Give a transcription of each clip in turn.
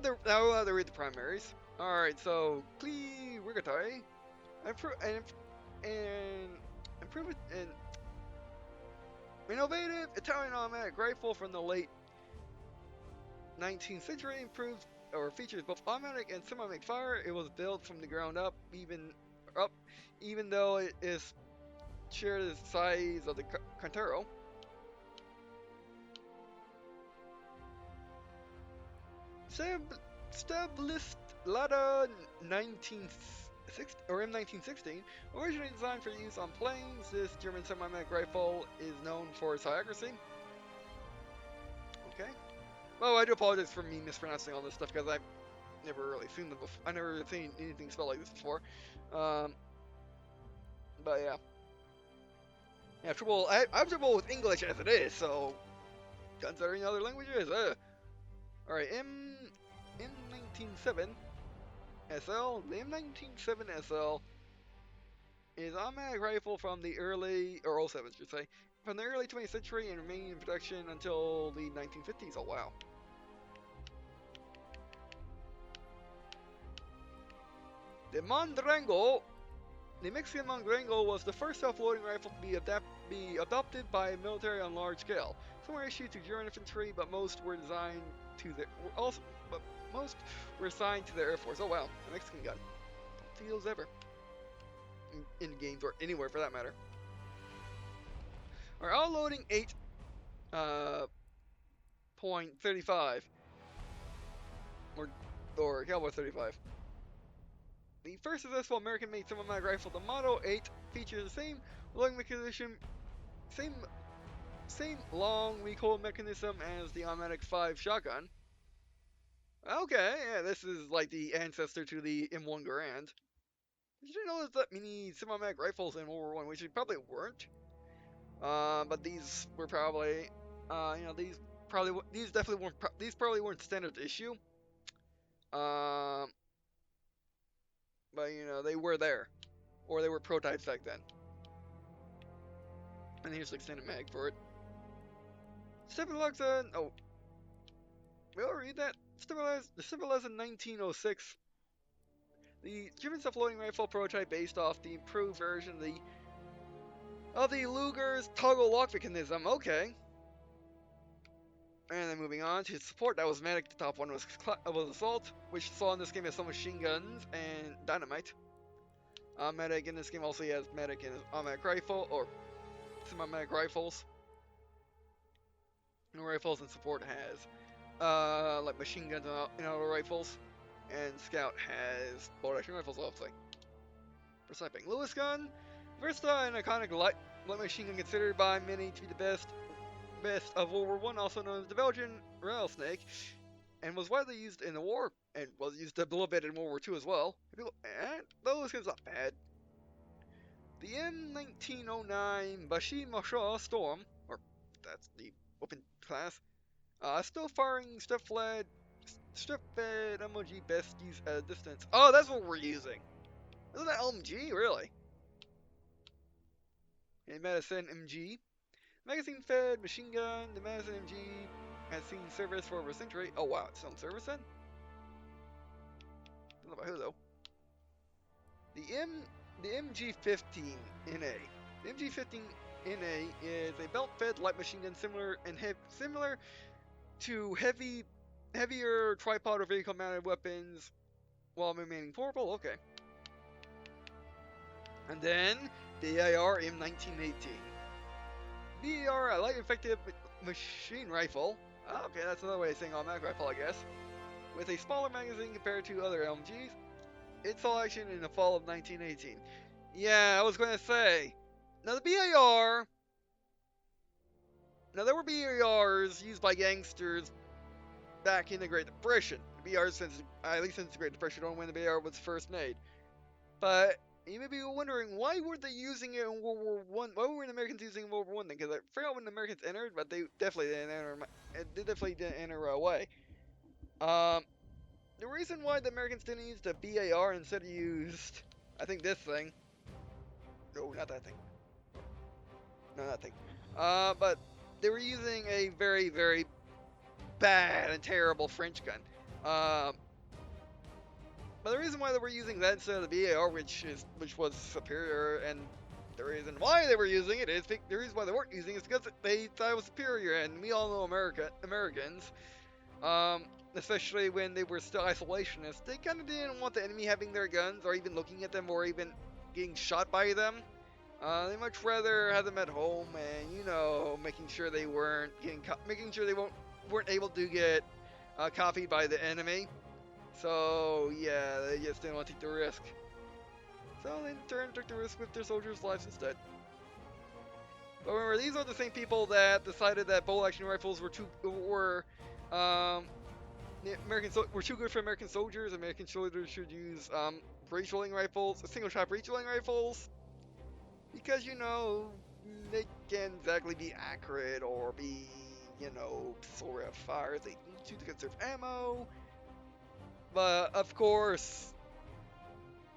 now we'll have to read the primaries. All right, so Clee Rigatari, and improvement and innovative Italian automatic rifle from the late 19th century, improved or features both automatic and semi-automatic fire. It was built from the ground up, even though it is share the size of the Cantero. Established later 1960 or in 1916, originally designed for use on planes, this German semi-automatic rifle is known for its high accuracy. Okay. Well, I do apologize for me mispronouncing all this stuff because I've never really seen them before. I never seen anything spelled like this before. But yeah. Yeah, I have trouble with English as it is, so considering other languages, Alright, M197 SL. The M197 SL is an automatic rifle from the early, or 07 should say, from the early 20th century and remained in production until the 1950s. Oh wow. The Mondrango. The Mexican Mondrango was the first self-loading rifle to be adopted by military on large scale. Some were issued to German infantry, but most were assigned to the Air Force. Oh wow, a Mexican gun. Don't see those ever in games or anywhere for that matter. Our outloading 8.35 or Cowboy 35. The first successful American-made semi-automatic rifle, the Model 8, features the same loading mechanism, same long recoil mechanism as the automatic 5 shotgun. Okay, yeah, this is like the ancestor to the M1 Garand. Did you know there's that many semi-automatic rifles in World War I, which probably weren't. But these were probably, these probably weren't standard issue. But they were there, or they were prototypes back then. And here's the extended mag for it. Stabilized, oh, we all read that. Stabilized in 1906. The German self-loading rifle prototype based off the improved version of the Luger's toggle lock mechanism. Okay. And then moving on to support, that was medic. The top one was assault, which saw in this game as some machine guns and dynamite. Medic in this game also has medic and automatic rifle or semi-automatic rifles. And rifles and support has like machine guns and auto rifles, and scout has bolt action rifles obviously. For sniping, Lewis gun, versatile and iconic light machine gun considered by many to be the best of World War I, also known as the Belgian rattlesnake, and was widely used in the war, and was used a little bit in World War II as well. Those guns not bad. The M1909 Bashimasha Storm, or that's the open class, still firing strip-fed MOG best use at a distance. Oh, that's what we're using. Isn't that LMG, really? And Medicine MG. Magazine fed machine gun, the Madison MG has seen service for over a century. Oh wow, it's on service then? Don't know about who though. The MG15 NA. The MG15 NA is a belt-fed light machine gun similar to heavier tripod or vehicle-mounted weapons while remaining portable. Okay. And then the AR M1918. BAR, a light effective machine rifle. Okay, that's another way of saying automatic rifle, I guess. With a smaller magazine compared to other LMGs. It saw action in the fall of 1918. Yeah, I was going to say. Now the BAR. Now there were BARs used by gangsters back in the Great Depression. The BAR at least since the Great Depression, only when the BAR was first made. But you may be wondering, why weren't they using it in World War One? Why weren't the Americans using it in World War One then? Because I forgot when the Americans entered, but they definitely didn't enter. They definitely didn't enter right away. The reason why the Americans didn't use the BAR instead of used, I think this thing. No, not that thing. No, that thing. But they were using a very, very bad and terrible French gun. Um, but the reason why they were using that instead of the BAR, which was superior, and the reason why they were using it is the reason why they weren't using it is because they thought it was superior, and we all know Americans, um, especially when they were still isolationists, they kind of didn't want the enemy having their guns, or even looking at them, or even getting shot by them. They much rather have them at home, and making sure they weren't making sure they weren't able to get copied by the enemy. So yeah, they just didn't want to take the risk. So they in turn took the risk with their soldiers' lives instead. But remember, these are the same people that decided that bolt action rifles were too good for American soldiers. American soldiers should use breech rolling rifles, single shot breech rolling rifles, because they can't exactly be accurate or be sort of fire if they need to conserve ammo. But of course,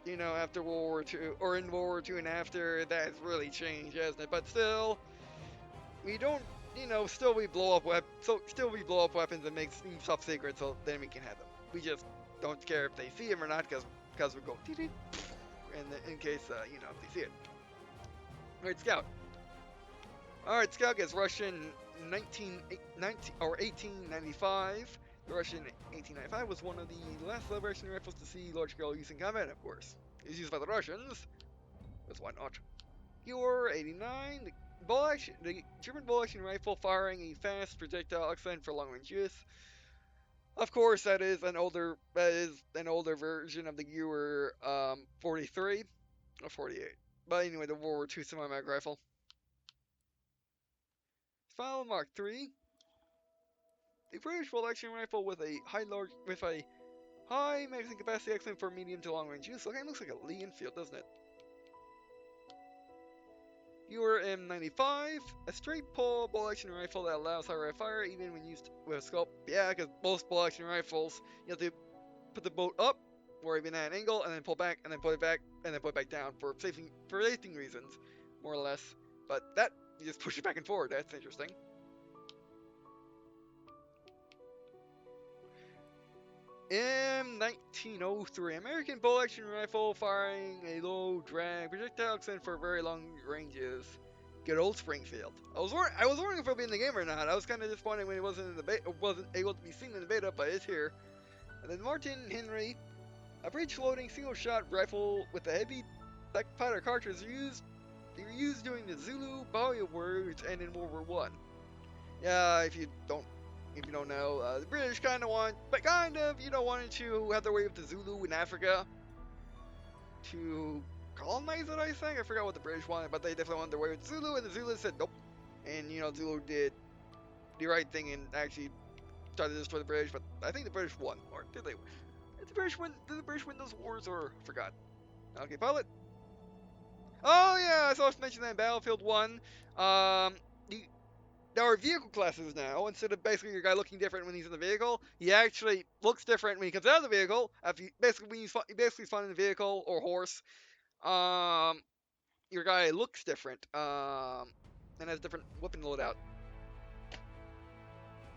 after World War II, or in World War II and after, that has really changed, hasn't it? But still, we don't, still we blow up weapons and make them top secret so the enemy can have them. We just don't care if they see them or not, because we go in case if they see it. Alright, Scout. Alright, Scout gets Russian 1895. The Russian 1895 was one of the last Russian rifles to see large-scale use in combat, of course. It was used by the Russians, because why not? Your 89, the German bolt-action rifle firing a fast projectile excellent for long-range use. Of course, that is an older version of the Ewer 43 or 48. But anyway, the World War II semi-mag rifle. File Mark III. The British bolt-action rifle with a high magazine capacity, excellent for medium to long range use. Okay, looks like a Lee Enfield, doesn't it? Your M95, a straight pull bolt-action rifle that allows high rate of fire even when used with a scope. Yeah, because most bolt-action rifles, you have to put the bolt up, or even at an angle, and then pull back, and then put it back, and then put it back down for safety reasons, more or less. But that, you just push it back and forward. That's interesting. M1903, American bolt-action rifle firing a low drag projectile excellent for very long ranges. Good old Springfield. I was wondering if it'll be in the game or not. I was kind of disappointed when it wasn't in the beta, wasn't able to be seen in the beta, but it's here. And then Martin Henry, a breech-loading single-shot rifle with a heavy black powder cartridge they were used during the Zulu Boer Wars and in World War One. Yeah, if you don't know, the British wanted to have their way with the Zulu in Africa to colonize it, I think. I forgot what the British wanted, but they definitely wanted their way with Zulu, and the Zulu said nope. And, Zulu did the right thing and actually tried to destroy the British, but I think the British won. Or did they? Did the British win those wars, or I forgot? Okay, pilot. Oh, yeah, I saw us mention that in Battlefield 1. There are vehicle classes now. Instead of basically your guy looking different when he's in the vehicle, he actually looks different when he comes out of the vehicle. When he's finding the vehicle or horse, your guy looks different, and has different weapon loadout.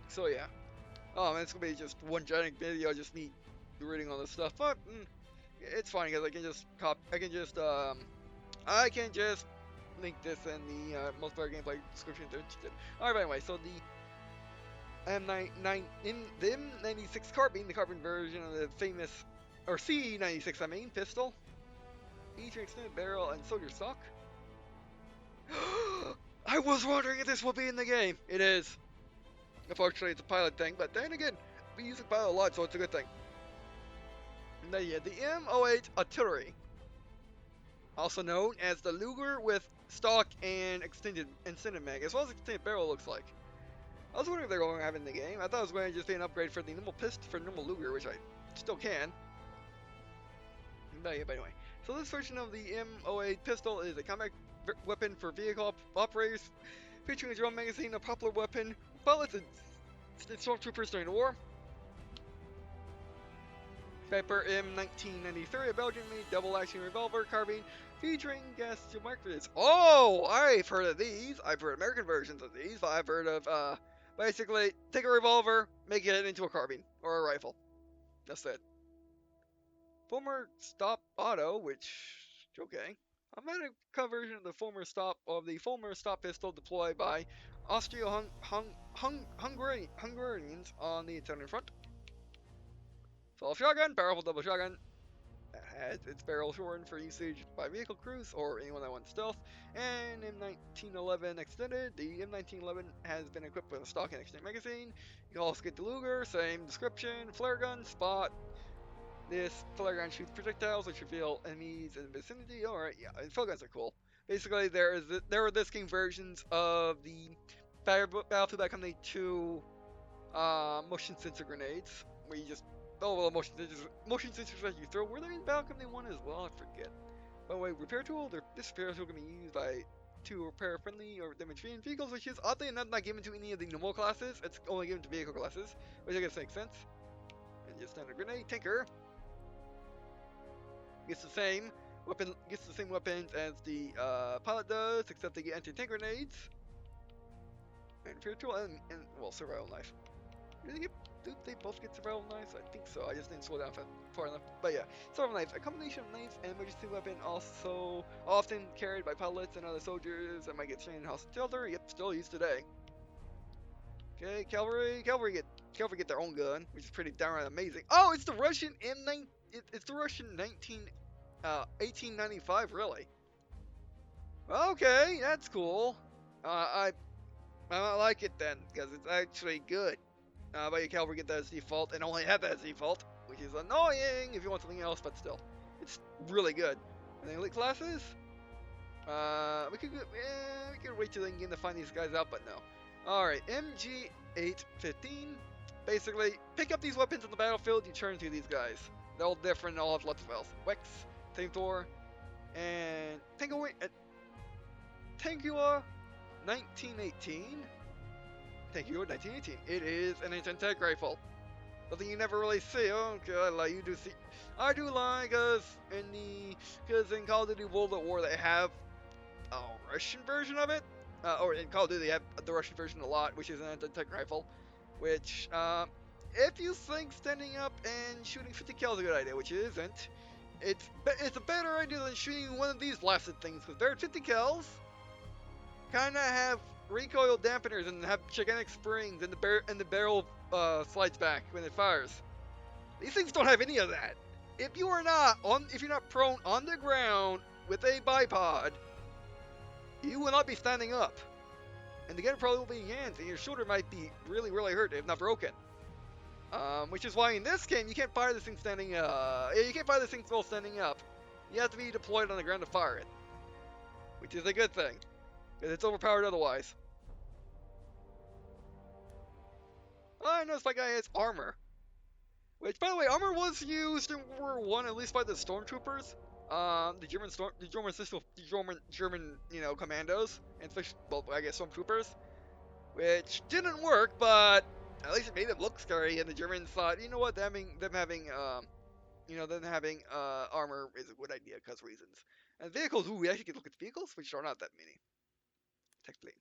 So yeah. Oh man, it's gonna be just one giant video, just me reading all this stuff. But it's fine because I can just link this in the multiplayer gameplay description if they're interested. Alright, anyway, so the M96 carbine, the carbine version of the famous, or C96 I mean, pistol, featuring extended barrel and soldier stock. I was wondering if this will be in the game. It is. Unfortunately, it's a pilot thing, but then again, we use the pilot a lot, so it's a good thing. And then, yeah, the M08 artillery, also known as the Luger with stock and extended mag, as well as extended barrel looks like. I was wondering if they're going to have it in the game. I thought it was going to just be an upgrade for the normal Luger, which I still can. But anyway, so this version of the M08 pistol is a combat weapon for vehicle operators, featuring a drum magazine, a popular weapon, pilots and stormtroopers during the war. Pepper M1993, a Belgian-made double-action revolver carbine featuring gas microphone. Oh, I've heard of these. I've heard American versions of these. I've heard of basically take a revolver, make it into a carbine or a rifle. That's it. Former stop auto, which okay. A meta conversion of the former stop pistol deployed by Hungarians on the Italian front. Full shotgun, powerful double shotgun. That has its barrel shortened for usage by vehicle crews or anyone that wants stealth. And M1911 extended. The M1911 has been equipped with a stock and extended magazine. You can also get the Luger, same description, flare gun, spot. This flare gun shoots projectiles which reveal enemies in the vicinity. Alright, yeah, flare guns are cool. Basically, there are this game versions of the Battlefield Bad Company 2 motion sensor grenades, where you just the motion sensors that you throw. Were they in Battle Company 1 as well? I forget. By the way, repair tool. This repair tool can be used by to repair friendly or damaged vehicles, which is oddly enough not given to any of the normal classes. It's only given to vehicle classes, which I guess makes sense. And just standard grenade. Tinker gets the same weapons as the pilot does, except they get anti-tank grenades. And repair tool and well, survival knife. Do they both get survival knives? I think so. I just didn't slow down far enough. But yeah, survival knives. A combination of knife and emergency weapon, also often carried by pilots and other soldiers that might get trained in hostile shelter. Yep, still used today. Okay, cavalry. Cavalry get their own gun, which is pretty downright amazing. Oh, it's the Russian M9. It's the Russian 1895. Really? Okay, that's cool. I like it then because it's actually good. But your cavalry get that as default and only have that as default, which is annoying if you want something else, but still, it's really good. And the elite classes, we could wait till they can get to find these guys out, but no. All right, MG815. Basically, pick up these weapons on the battlefield. You turn to these guys. They're all different. All have lots of health. Wex, Flamethrower, and Tankua 1918. Thank you, 1918. It is an anti-tank rifle. Something you never really see. Okay, I lie, you do see. I do lie, because in Call of Duty World at War they have a Russian version of it. Or in Call of Duty they have the Russian version a lot, which is an anti-tank rifle. Which, if you think standing up and shooting 50 cal is a good idea, which it isn't, it's a better idea than shooting one of these blasted things, because they're 50 cals. Kinda have recoil dampeners and have gigantic springs, and the barrel slides back when it fires. These things don't have any of that. If you're not prone on the ground with a bipod, you will not be standing up, and the gun probably will be in your hands, and your shoulder might be really, really hurt if not broken. Which is why in this game you can't fire this thing standing up. You can't fire this thing while standing up. You have to be deployed on the ground to fire it, which is a good thing, because it's overpowered otherwise. I noticed my guy has armor. Which, by the way, armor was used in World War One, at least by the stormtroopers. The German, commandos, and especially, well, I guess stormtroopers, which didn't work, but at least it made them look scary. And the Germans thought, you know what, them having armor is a good idea because reasons. And vehicles, ooh, we actually can look at the vehicles, which are not that many, technically.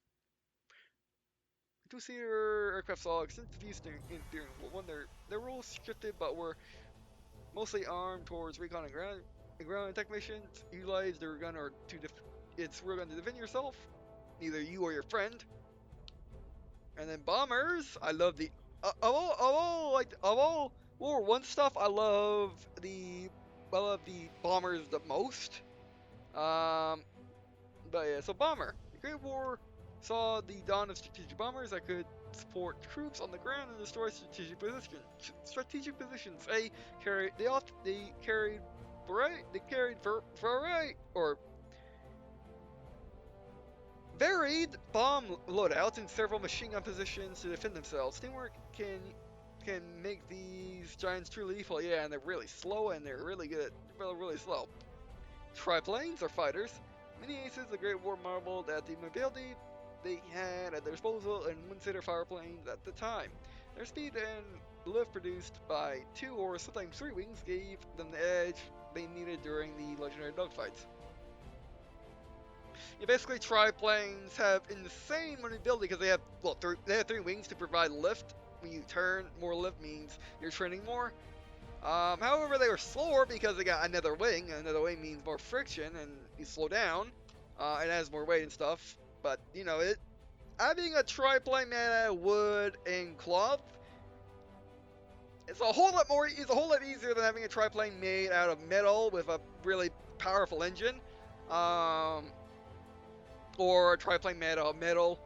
Two-seater aircraft saw extensive use during World War I. Their rules shifted, but were mostly armed towards recon and ground attack missions. Utilize their gun its rear gun to defend yourself, either you or your friend. And then bombers. I love the of all World War One stuff. I love the bombers the most. But yeah, so bomber. The Great War saw the dawn of strategic bombers that could support troops on the ground and destroy strategic positions. They carried varied bomb loadouts in several machine gun positions to defend themselves. Teamwork can make these giants truly lethal. Yeah, and they're really slow, and they're really good. Really slow. Triplanes are fighters. Many aces of the Great War marveled at the mobility they had at their disposal in one-seater fire planes at the time. Their speed and lift produced by 2 or sometimes 3 wings gave them the edge they needed during the legendary dogfights. Yeah, basically triplanes have insane maneuverability because they have 3 wings to provide lift. When you turn, more lift means you're training more. However, they were slower because they got another wing. Another wing means more friction, and you slow down. It has more weight and stuff. But you know, it having a triplane made out of wood and cloth, it's a whole lot more. It's a whole lot easier than having a triplane made out of metal with a really powerful engine, um, or a triplane made out of metal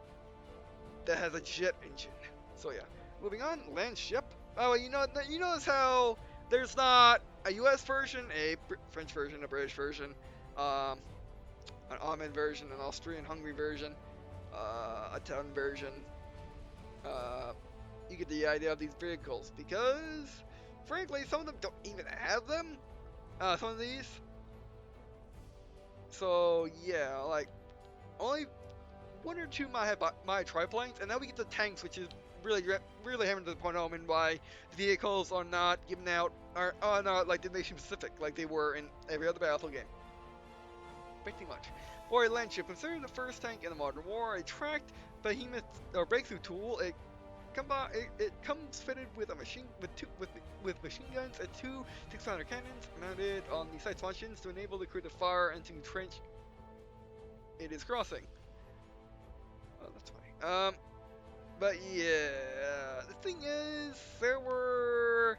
that has a jet engine. So yeah, moving on. Land ship. Oh, you notice how there's not a U.S. version, a French version, a British version, um, an Alman version, an Austrian-Hungary version, a Italian version. Uh, you get the idea of these vehicles because, frankly, some of them don't even have them. Some of these. So yeah, like only one or two might have my triplanes, and now we get the tanks, which is really hammering to the point home and why vehicles are not given out are not like the nation specific like they were in every other Battlefield game. Pretty much. For a land ship, considered the first tank in the modern war, a tracked behemoth or breakthrough tool, it comes fitted with a with machine guns and two 600 cannons mounted on the sights functions to enable the crew to fire into trench it is crossing. Oh, that's funny. But yeah, the thing is, there were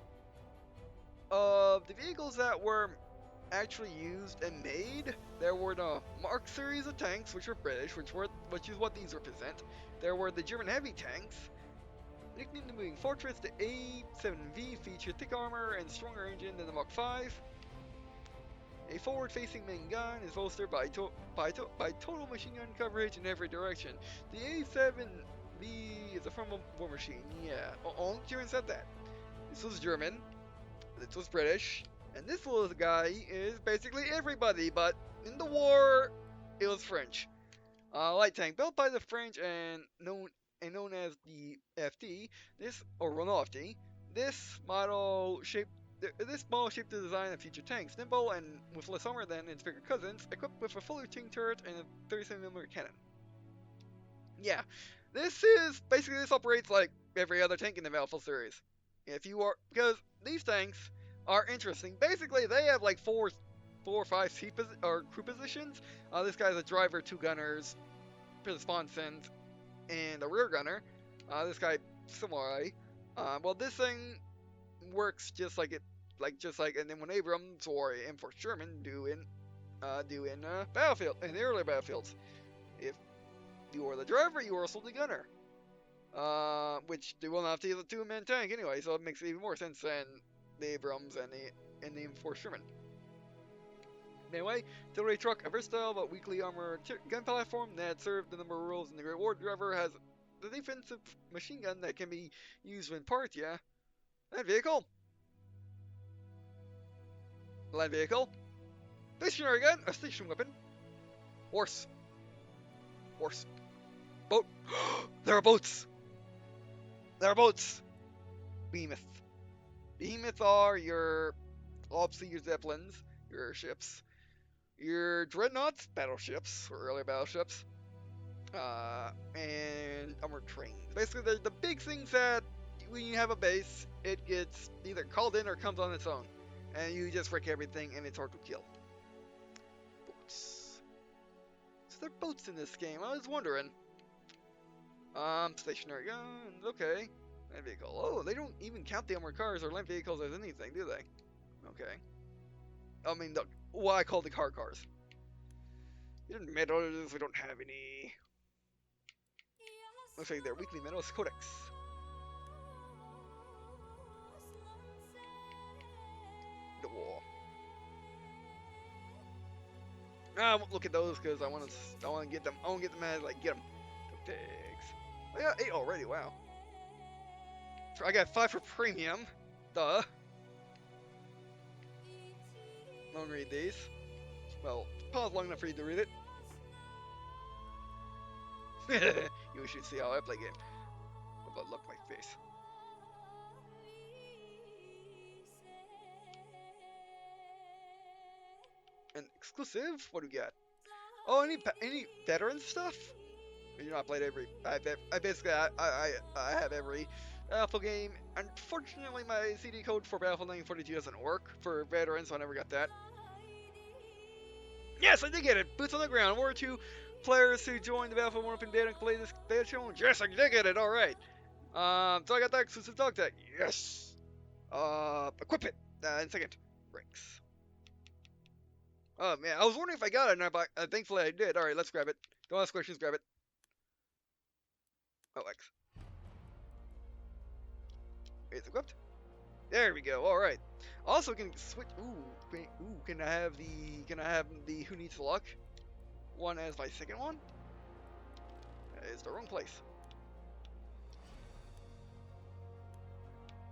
the vehicles that were actually used and made. There were the Mark series of tanks, which were British, which is what these represent. There were the German heavy tanks. Nicknamed the Moving Fortress, the A7V featured thick armor and stronger engine than the Mark 5. A forward-facing main gun is bolstered by total machine gun coverage in every direction. The A7V is a formal war machine. Yeah, only German said that. This was German. This was British. And this little guy is basically everybody, but in the war, it was French. Light tank built by the French and known as the FD. Or Renault FD. This model shaped the design of future tanks, nimble and with less armor than its bigger cousins, equipped with a fully tuned turret and a 37mm cannon. Yeah, this operates like every other tank in the Battlefield series. Because these tanks are interesting. Basically, they have like four or five crew positions. This guy's a driver, two gunners, sponsons, and a rear gunner. This guy similarly. Well, this thing works just like an M1 Abrams or an M4 Sherman do in the earlier battlefields. If you are the driver, you are also the gunner. Which they will not have to use a two-man tank anyway, so it makes even more sense than the Abrams and the M4 Sherman. Anyway, artillery truck, a versatile but weakly armored gun platform that served a number of roles in the Great War. Driver has the defensive machine gun that can be used when parked. Yeah, land vehicle. Land vehicle. Stationary gun, a station weapon. Horse. Horse. Boat. There are boats. There are boats. Behemoth. Behemoth are obviously your Zeppelins, your ships, your dreadnoughts, battleships, or earlier battleships, and armored trains. Basically, they're the big things that when you have a base, it gets either called in or comes on its own, and you just wreck everything, and it's hard to kill. Boats. So there are boats in this game. I was wondering. Stationary guns. Okay. Land vehicle. Oh, they don't even count the armored cars or land vehicles as anything, do they? Okay. I mean, what I call the cars. In metals, we don't have any. Looks like they're weekly metals. Codex. The wall. I won't look at those because I want to get them. I want to get them as like get them. The pigs. I got 8 already. Wow. I got 5 for premium. Duh. Don't read these. Well, pause long enough for you to read it. You should see how I play game. But look my face. An exclusive? What do we got? Oh, any veteran stuff? You know, I played every. I basically I have every Battlefield game. Unfortunately, my CD code for Battlefield 1942 doesn't work for veterans, so I never got that. Yes, I did get it. Boots on the ground. One or two players who joined the Battlefield 1 Open Beta and play this beta challenge. Yes, I did get it. All right. So I got that exclusive dog tag. Yes. Equip it. In second. Ranks. Oh man, I was wondering if I got it, and thankfully I did. All right, let's grab it. Don't ask questions. Grab it. Oh, X. It's equipped. There we go. All right. Also, can switch. Can I have the who needs luck one as my second one? That is the wrong place.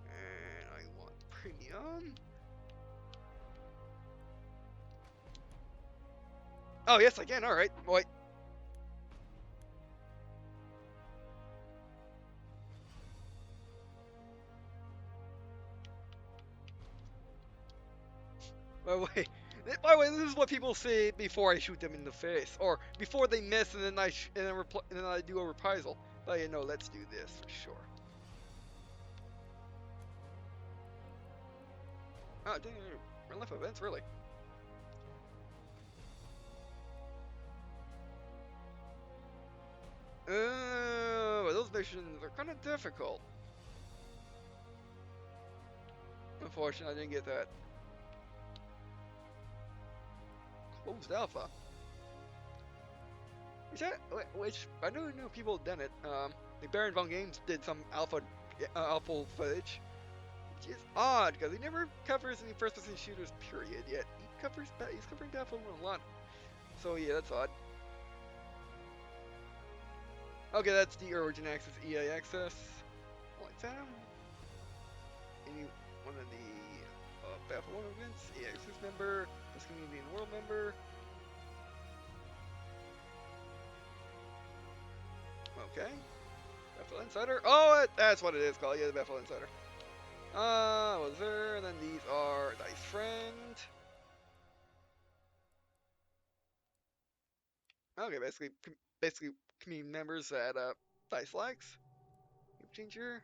And I want premium. Oh yes, I can. All right. Wait. Wait. By the way, this is what people say before I shoot them in the face, or before they miss, and then and then I do a reprisal. But you know, let's do this for sure. Oh, dang, real life events, really? Those missions are kind of difficult. Unfortunately, I didn't get that. Closed alpha. Which I don't know people have done it. The Baron Von Games did some alpha footage, which is odd because he never covers any first-person shooters. Period. Yet he's covering Battlefield 1 a lot. So yeah, that's odd. Okay, that's the Origin Access EA access. Like that. Any one of the Battlefield 1 events, EA access member, this community and world member. Okay. Battlefield Insider. Oh, that's what it is called. Yeah, the Battlefield Insider. What's there? And then these are Dice Friend. Okay, basically community members that Dice likes. Game Changer.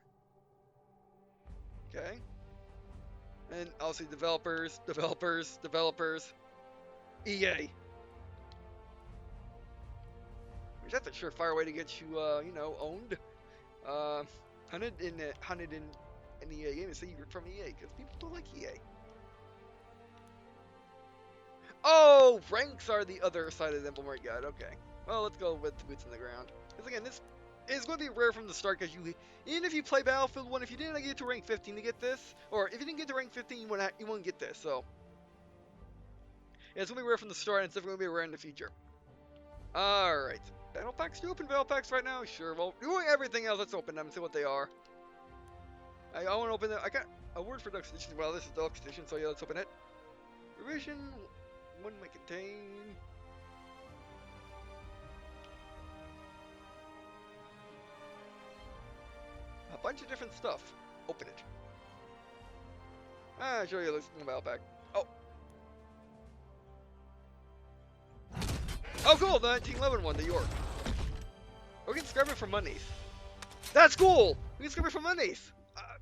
Okay. And obviously developers. EA. Which that's a surefire way to get you, owned. Hunted in an EA game and say you're from EA because people don't like EA. Oh, ranks are the other side of the implement guide. Okay. Well, let's go with boots on the ground. Because again, this is going to be rare from the start because even if you play Battlefield 1, if you didn't get to rank 15 to get this, or if you didn't get to rank 15, you won't get this. So yeah, it's going to be rare from the start, and it's definitely going to be rare in the future. All right. Battle packs. Do you open battle packs right now? Sure. Well, doing everything else, let's open them and see what they are. I want to open them. I got a word for Deluxe Edition. Well, this is Deluxe Edition, so yeah, let's open it. Revision. One might contain. A bunch of different stuff. Open it. I'll show you this in the battle pack. Oh. Oh, cool. The 1911 one, the York. We can scrap it for monies. That's cool. We can scrap it for monies.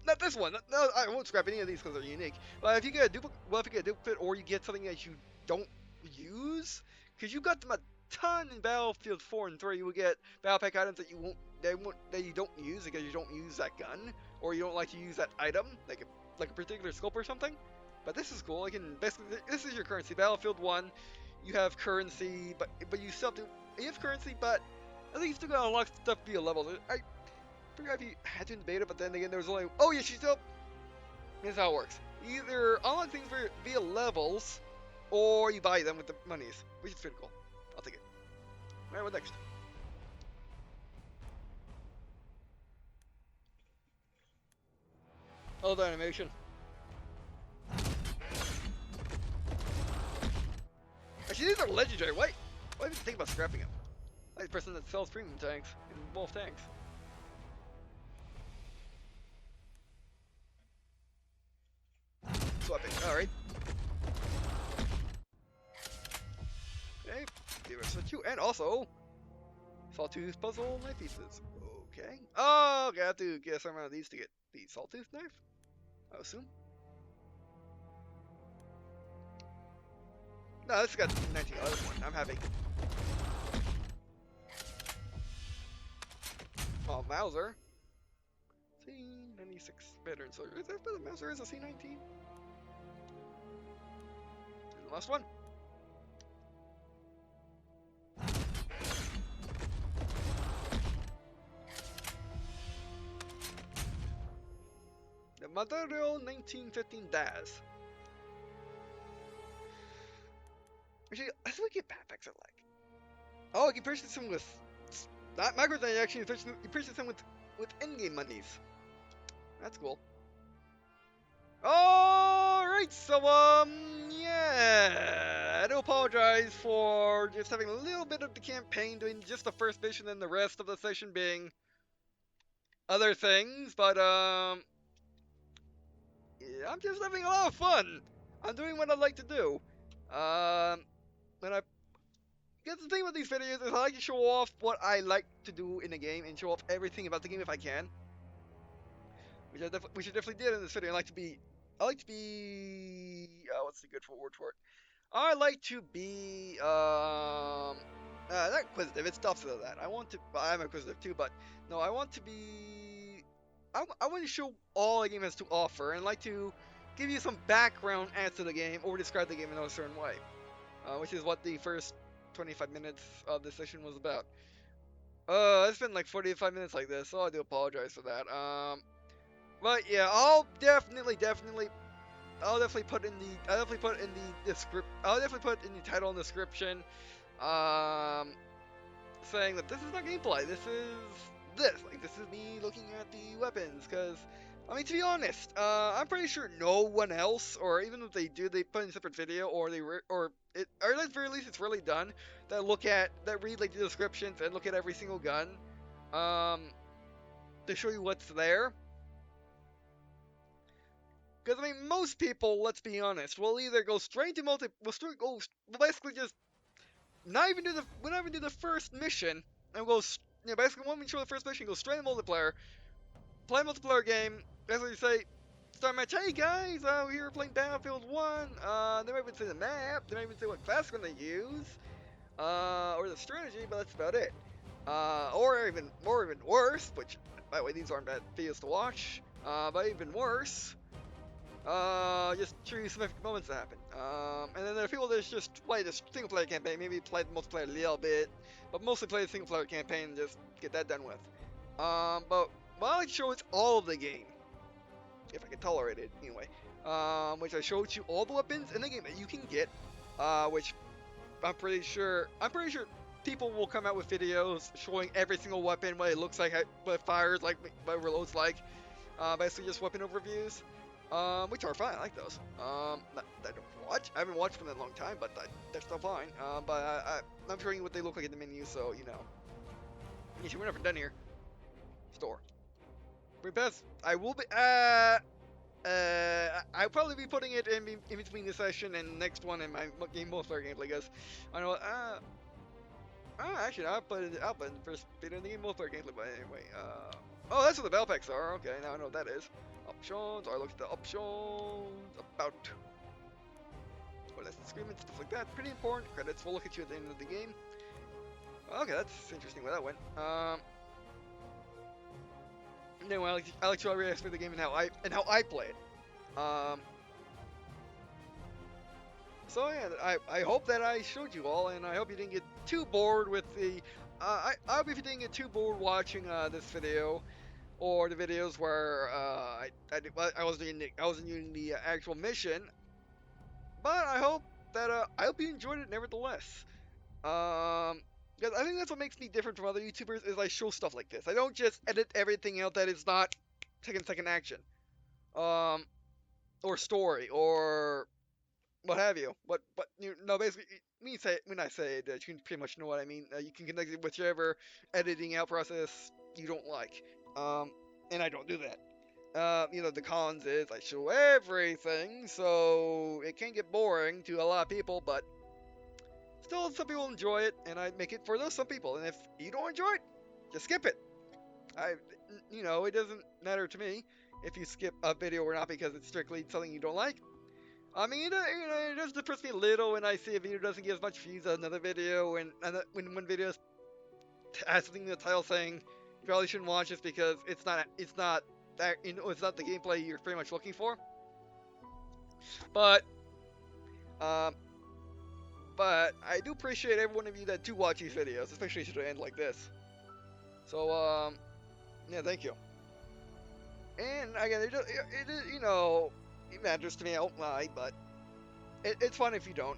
Not this one. No, I won't scrap any of these because they're unique. But if you get a duplicate, or you get something that you don't use, because you got them a ton in Battlefield 4 and 3, you will get battle pack items that you don't use because you don't use that gun, or you don't like to use that item, like a particular scope or something. But this is cool. This is your currency. Battlefield 1, you have currency, but you still have to. You have currency, but I think you still gotta unlock stuff via levels. I forgot if you had to in the beta, but then again, there was only. Oh yeah, Here's how it works. You either unlock things via levels, or you buy them with the monies, which is pretty cool. I'll take it. Alright, what next? Oh, the animation. Actually, these are legendary. Why even think about scrapping them? Like the person that sells premium tanks and both tanks. Swapping. Alright. Okay. Give us a 2. And also, Sawtooth puzzle knife pieces. Okay. Oh, okay. I have to get some of these to get the sawtooth knife, I assume. No, this got 1911 one. I'm having. Oh, Mauser. C96 veteran soldier. Is that the Mauser is a C19? And the last one. The Madero 1915 Daz. Actually, I think we get backpacks I like. Oh, you can purchase them with not microtransactions. You purchase them with in-game monies. That's cool. Alright, so, yeah. I do apologize for just having a little bit of the campaign doing just the first mission and the rest of the session being other things, but, yeah, I'm just having a lot of fun. I'm doing what I like to do. And I guess the thing about these videos is I like to show off what I like to do in the game and show off everything about the game if I can. Which I definitely did in this video. I like to be, what's the good word for it? I like to be, not inquisitive, it's the opposite of that. I'm inquisitive too, but no, I want to be, I want to show all the game has to offer and like to give you some background as to the game or describe the game in a certain way. Which is what the first 25 minutes of this session was about. It's been like 45 minutes like this, so I do apologize for that. But yeah, I'll definitely put in the I'll definitely put in the title and description, saying that this is not gameplay. This is me looking at the weapons. Because I mean, to be honest, I'm pretty sure no one else, or even if they do, they put in a separate video, or or at the very least, it's really done. That read like the descriptions and look at every single gun, to show you what's there. Because, I mean, most people, let's be honest, will either go straight to we'll basically just not even do the first mission, and basically when we show the first mission, go straight to multiplayer, play a multiplayer game, basically say, start match, hey guys, we're here playing Battlefield 1, they might even say the map, they might even say what class we're gonna use, or the strategy, but that's about it. Or even worse, which, by the way, these aren't bad videos to watch, but even worse, just choose significant moments to happen. And then there are people that just play the single player campaign, maybe play the multiplayer a little bit, but mostly play the single player campaign and just get that done with. But what I like to show is all of the game, if I can tolerate it anyway. Which I showed you all the weapons in the game that you can get, which I'm pretty sure people will come out with videos showing every single weapon, what it looks like, what it fires like, what it reloads like. Basically just weapon overviews. Which are fine. I like those. I haven't watched them in a long time, but they're still fine. But I'm showing you what they look like in the menu, so you know. We're never done here. Store. Repass. I'll probably be putting it in between the session and the next one in my game multiplayer gameplay, guys. I know. Actually, I'll put it in the first bit of the game multiplayer gameplay. But anyway. Oh, that's what the bell packs are. Okay, now I know what that is. Options, I look at the options, about, license agreements, stuff like that, pretty important. Credits, we'll look at you at the end of the game. Okay, that's interesting where that went. Anyway, I like to really explain the game and how I play it. So yeah, I hope that I showed you all, and I hope you didn't get too bored with the, I hope if you didn't get too bored watching this video, or the videos where I wasn't doing the actual mission, but I hope you enjoyed it nevertheless. Because I think that's what makes me different from other YouTubers is I show stuff like this. I don't just edit everything out that is not second action, or story, or what have you. But basically, when I say that, you can pretty much know what I mean. You can connect it with whichever editing out process you don't like. And I don't do that. The cons is I show everything, so it can get boring to a lot of people, but still some people enjoy it, and I make it for some people. And if you don't enjoy it, just skip it. It doesn't matter to me. if you skip a video or not because it's strictly something you don't like. I mean, it does depress me a little when I see a video doesn't get as much views as another video, and when one video has something in the title saying you probably shouldn't watch this because it's not that it's not the gameplay you're pretty much looking for. But um, but I do appreciate every one of you that do watch these videos, especially to the end like this. So yeah, thank you. And again, it matters to me. I won't lie, but it's fun if you don't.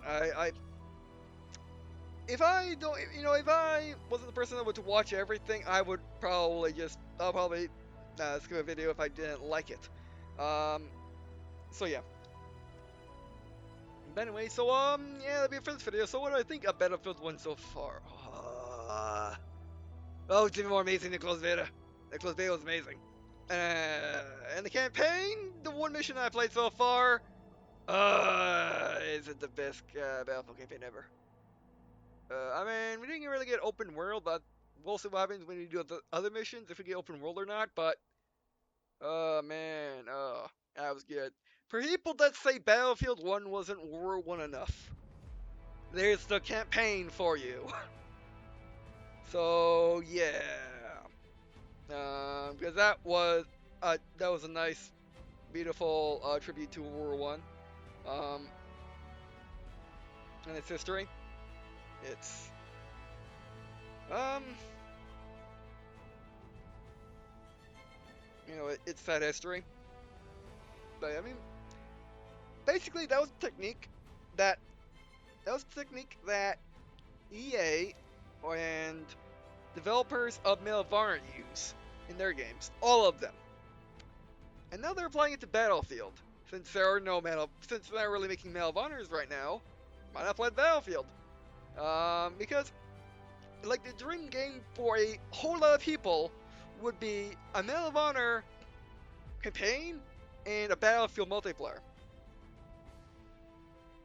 If I don't, if I wasn't the person that would to watch everything, I'll probably skip a video if I didn't like it. So yeah. But anyway, so yeah, that'll be it for this video. So what do I think of Battlefield 1 so far? Oh, it's even more amazing than Closed Beta. The Closed Beta was amazing. And the campaign, the one mission I played so far, is it the best Battlefield campaign ever? I mean, we didn't really get open world, but we'll see what happens when we do the other missions, if we get open world or not, but, man, that was good. For people that say Battlefield 1 wasn't World 1 enough, there's the campaign for you. So, yeah. Because that was a nice, beautiful tribute to World War One, and its history. It's it's sad history. But I mean, basically that was the technique that EA and developers of Medal of Honor use in their games, all of them. And now they're applying it to Battlefield. Since they're not really making Medal of Honors right now, why not play Battlefield? Because like the dream game for a whole lot of people would be a Medal of Honor campaign and a Battlefield multiplayer.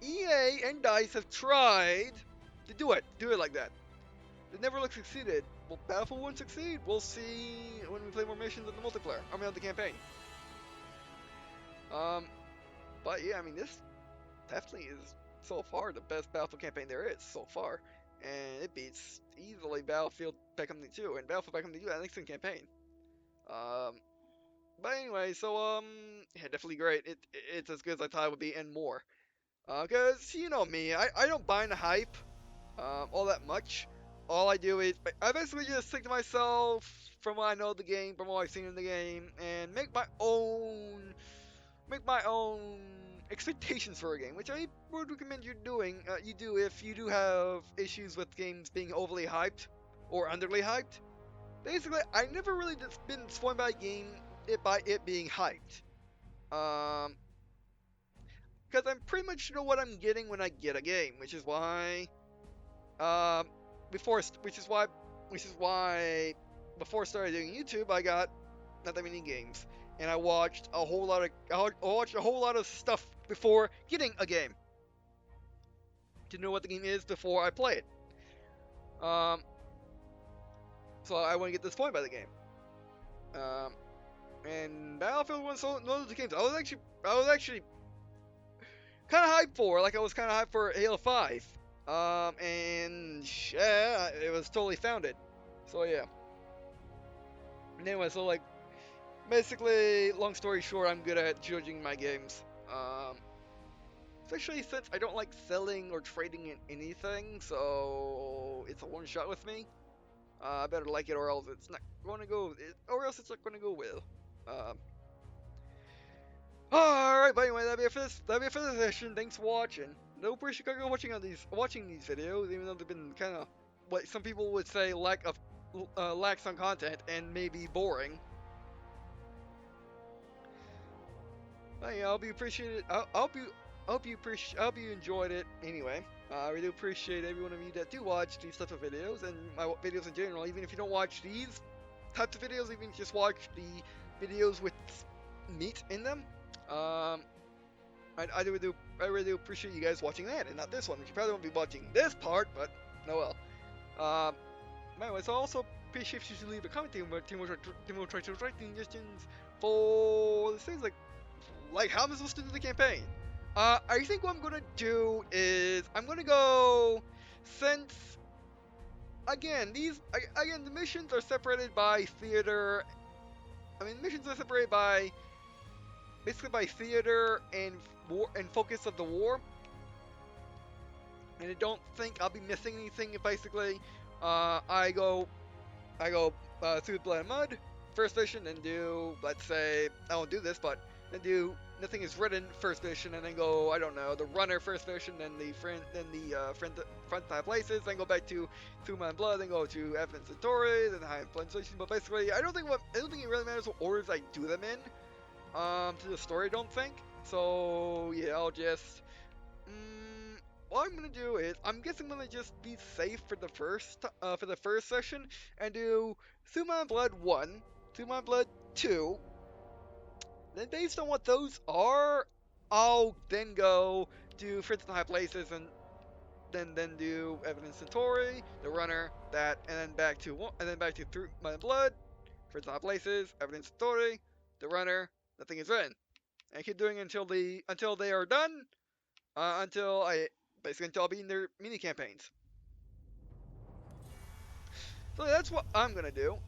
EA and DICE have tried to do it like that. They never succeeded. Will Battlefield 1 succeed? We'll see when we play more missions in the multiplayer. I mean, on the campaign. But yeah, I mean, this definitely is so far the best Battlefield campaign there is so far, and it beats easily Battlefield Bad Company 2 and Battlefield Bad Company 2 at least in campaign. But anyway, so yeah, definitely great. It's as good as I thought it would be and more. Cause you know me, I don't buy the hype all that much. All I do is I basically just think to myself from what I know of the game, from what I've seen in the game, and make my own expectations for a game, which I would recommend you doing. You do if you do have issues with games being overly hyped or underly hyped. Basically, I never really been disappointed by a game by it being hyped. Because I pretty much know what I'm getting when I get a game, which is why before I started doing YouTube, I got not that many games, and I watched a whole lot of stuff before getting a game to know what the game is before I play it. So I want to get disappointed by the game. And Battlefield was one of the games I was actually kind of hyped for. Like I was kind of hyped for Halo 5. And yeah, it was totally founded. So yeah. Anyway, so like, basically, long story short, I'm good at judging my games. Especially since I don't like selling or trading in anything, so it's a one shot with me. I better like it, or else it's not going to go. It's not going to go well. Alright, but anyway, that'll be it for this session. Thanks for watching. No appreciate you watching these videos, even though they've been kind of what some people would say lacks on content and maybe boring. But yeah, I'll be appreciated. I hope you enjoyed it anyway. I really appreciate every one of you that do watch these types of videos and my videos in general. Even if you don't watch these types of videos, even just watch the videos with meat in them. I really do appreciate you guys watching that and not this one, which you probably won't be watching this part, but no well. Anyway, so I also appreciate if you leave a comment. Tim will try to write the suggestions for the things like how am I supposed to do the campaign? I think what I'm gonna do is I'm gonna go since again the missions are separated by theater. I mean, missions are separated by basically by theater and war and focus of the war. And I don't think I'll be missing anything if basically I go through Blood and Mud first mission and do, let's say I won't do this, but then do Nothing is Written first mission and then go, I don't know, the Runner first mission, then Front High Places, then go back to Through Mud and Blood, then go to Evan Centauri, then High Inflation. But basically, I don't think it really matters what orders I do them in. To the story, I don't think. So yeah, I'll just what I'm gonna do is I'm guessing I'm gonna just be safe for the first session and do Through My Blood 1, Through My Blood 2. Then based on what those are, I'll then go do Fritz in High Places and then do Evidence Centauri, the Runner, that, and then back to Through My Blood, Fritz in High Places, Evidence Centauri, the Runner, Nothing is Written. And I keep doing it until they are done, until I'll be in their mini campaigns. So that's what I'm gonna do.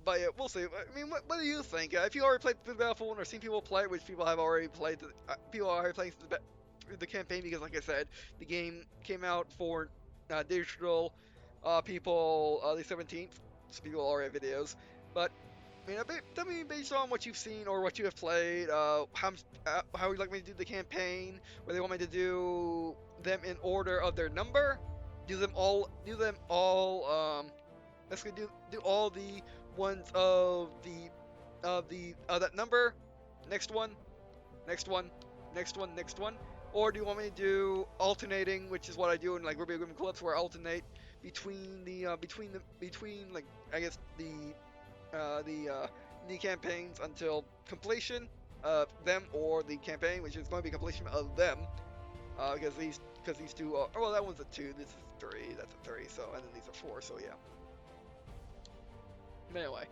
But yeah, we'll see. I mean, what do you think? If you already played through the Battlefield 1 or seen people play, which people have already played, people are already playing the campaign because, like I said, the game came out for digital people the 17th, so people already have videos. But I mean, tell me based on what you've seen or what you have played, how would you like me to do the campaign? Whether you want me to do them in order of their number, do them all. Let's do all the ones of that number. Next one, next one, next one, next one. Or do you want me to do alternating, which is what I do in like Ruby Agreement Clips, where I alternate between like I guess the campaigns until completion of them, or the campaign, which is going to be completion of them. Because these two are, well, that one's a 2, this is 3, that's a 3, so, and then these are 4, so yeah. Anyway,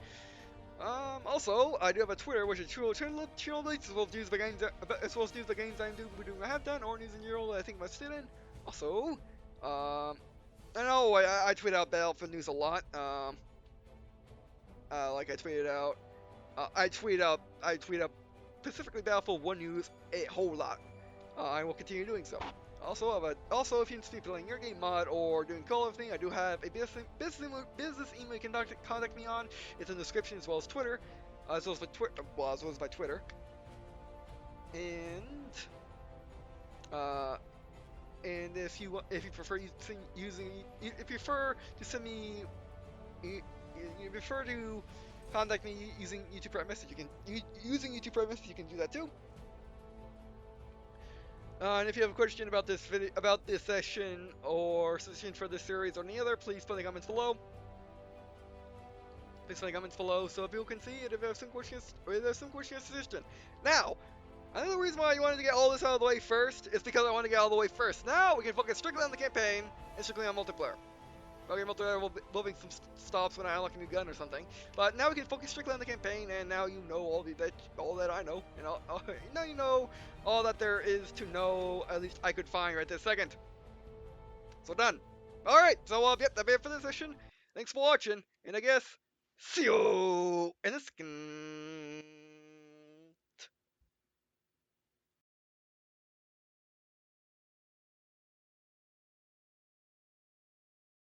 also, I do have a Twitter, which is channel as well as news the games I'm doing, I have done, or news in general that I think I'm interested in. Also, I know I tweet out Battlefield news a lot. Like I tweet out specifically Battlefield 1 news a whole lot. I will continue doing so. Also, if you're interested in playing your game mod or doing Call of Duty, I do have a business email you can contact me on. It's in the description as well as Twitter, as well as my Twitter. And if you prefer to send me, you prefer to contact me using YouTube Private Message, you can do that too. And if you have a question about this session or session for this series or any other, please put in the comments below. So people can see it if you have some questions or if there's some questions or suggestion. Now, another reason why I wanted to get all this out of the way first is because I want to get all the way first. Now we can focus strictly on the campaign and strictly on multiplayer. Okay, multiplayer will be some stops when I unlock a new gun or something. But now we can focus strictly on the campaign, and now you know all that I know, and now you know all that there is to know. At least I could find right this second. So done. All right. So yep, that'll be it for this session. Thanks for watching, and I guess see you in the skin.